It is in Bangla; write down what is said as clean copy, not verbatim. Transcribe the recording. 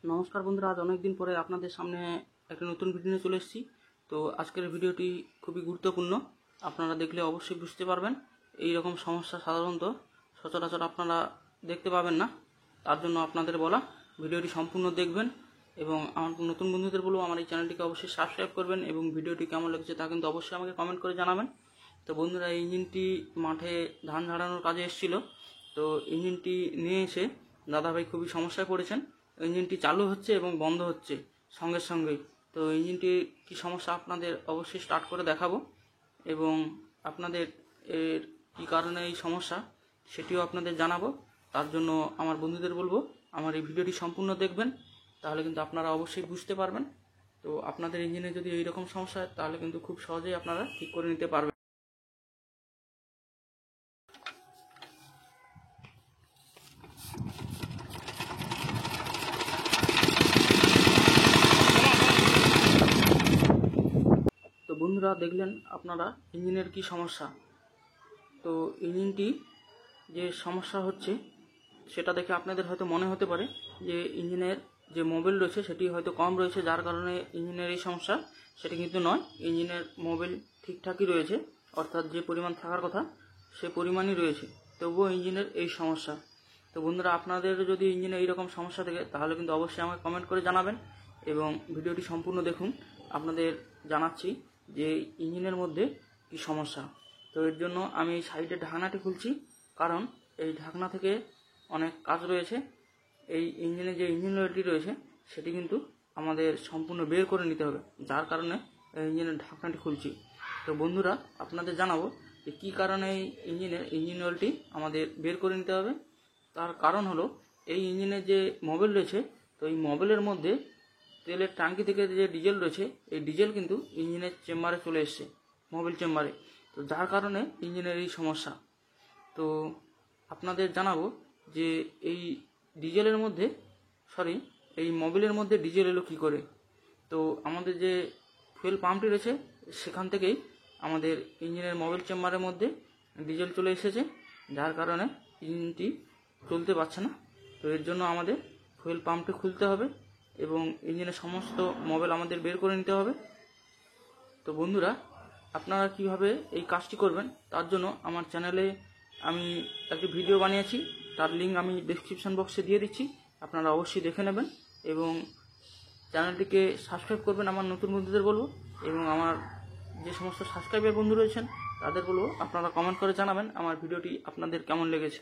নমস্কার বন্ধুরা, আজ অনেক দিন পরে আপনাদের সামনে একটা নতুন ভিডিও নিয়ে চলে এসেছি। তো আজকের ভিডিওটি খুবই গুরুত্বপূর্ণ। আপনারা দেখলে অবশ্যই বুঝতে পারবেন। এই রকম সমস্যা সাধারণত সচরাচর আপনারা দেখতে পাবেন না, তার জন্য আপনাদের বলা ভিডিওটি সম্পূর্ণ দেখবেন এবং আমার নতুন বন্ধুদের বলবো আমার এই চ্যানেলটিকে অবশ্যই সাবস্ক্রাইব করবেন এবং ভিডিওটি কেমন লেগেছে তা কিন্তু অবশ্যই আমাকে কমেন্ট করে জানাবেন। তো বন্ধুরা, এই ইঞ্জিনটি মাঠে ধান ঝাড়ানোর কাজে এসেছিল। তো ইঞ্জিনটি নিয়ে এসে দাদাভাই খুবই সমস্যায় পড়েছেন। ইঞ্জিনটি চালু হচ্ছে এবং বন্ধ হচ্ছে সঙ্গে সঙ্গেই। তো ইঞ্জিনটি কি সমস্যা আপনাদের অবশ্যই স্টার্ট করে দেখাবো এবং আপনাদের এর কী কারণে এই সমস্যা সেটিও আপনাদের জানাবো। তার জন্য আমার বন্ধুদের বলবো আমার এই ভিডিওটি সম্পূর্ণ দেখবেন, তাহলে কিন্তু আপনারা অবশ্যই বুঝতে পারবেন। তো আপনাদের ইঞ্জিনে যদি এই রকম সমস্যা হয় তাহলে কিন্তু খুব সহজেই আপনারা ঠিক করে নিতে পারবেন। তো বন্ধুরা, দেখলেন আপনারা ইঞ্জিনের কি সমস্যা। তো ইঞ্জিনটি যে সমস্যা হচ্ছে সেটা দেখে আপনাদের হয়তো মনে হতে পারে যে ইঞ্জিনের যে মোবিল রয়েছে সেটি হয়তো কম রয়েছে, যার কারণে ইঞ্জিনের এই সমস্যা। সেটি কিন্তু নয়, ইঞ্জিনের মোবিল ঠিকঠাকই রয়েছে, অর্থাৎ যে পরিমাণ থাকার কথা সে পরিমাণই রয়েছে, তবুও ইঞ্জিনের এই সমস্যা। তো বন্ধুরা, আপনাদের যদি ইঞ্জিনে এইরকম সমস্যা থাকে তাহলে কিন্তু অবশ্যই আমাকে কমেন্ট করে জানাবেন এবং ভিডিওটি সম্পূর্ণ দেখুন। আপনাদের জানাচ্ছি যে ইঞ্জিনের মধ্যে কি সমস্যা। তো এর জন্য আমি এই সাইডের ঢাকনাটি খুলছি, কারণ এই ঢাকনা থেকে অনেক কাজ রয়েছে। এই ইঞ্জিনে যে ইঞ্জিন অয়েলটি রয়েছে সেটি কিন্তু আমাদের সম্পূর্ণ বের করে নিতে হবে, যার কারণে এই ইঞ্জিনের ঢাকনাটি খুলছি। তো বন্ধুরা, আপনাদের জানাবো যে কী কারণে এই ইঞ্জিন অয়েলটি আমাদের বের করে নিতে হবে। তার কারণ হলো এই ইঞ্জিনের যে মোবিল রয়েছে, তো এই মোবিলের মধ্যে তেলের ট্যাঙ্কি থেকে যে ডিজেল রয়েছে এই ডিজেল কিন্তু ইঞ্জিনের চেম্বারে চলে এসছে, মোবিল চেম্বারে। তো যার কারণে ইঞ্জিনের এই সমস্যা। তো আপনাদের জানাবো যে এই ডিজেলের মধ্যে এই মোবিলের মধ্যে ডিজেল এলো কী করে। তো আমাদের যে ফুয়েল পাম্পটি রয়েছে সেখান থেকেই আমাদের ইঞ্জিনের মোবিল চেম্বারের মধ্যে ডিজেল চলে এসেছে, যার কারণে ইঞ্জিনটি চলতে পারছে না। তো এর জন্য আমাদের ফুয়েল পাম্পটি খুলতে হবে এবং ইঞ্জিনের সমস্ত মোবিল আমাদের বের করে নিতে হবে। তো বন্ধুরা, আপনারা কিভাবে এই কাজটি করবেন তার জন্য আমার চ্যানেলে আমি একটি ভিডিও বানিয়েছি, তার লিঙ্ক আমি ডেসক্রিপশন বক্সে দিয়ে দিচ্ছি। আপনারা অবশ্যই দেখে নেবেন এবং চ্যানেলটিকে সাবস্ক্রাইব করবেন আমার নতুন বন্ধুদের বলবো, এবং আমার যে সমস্ত সাবস্ক্রাইবার বন্ধু রয়েছেন তাদের বলবো আপনারা কমেন্ট করে জানাবেন আমার ভিডিওটি আপনাদের কেমন লেগেছে।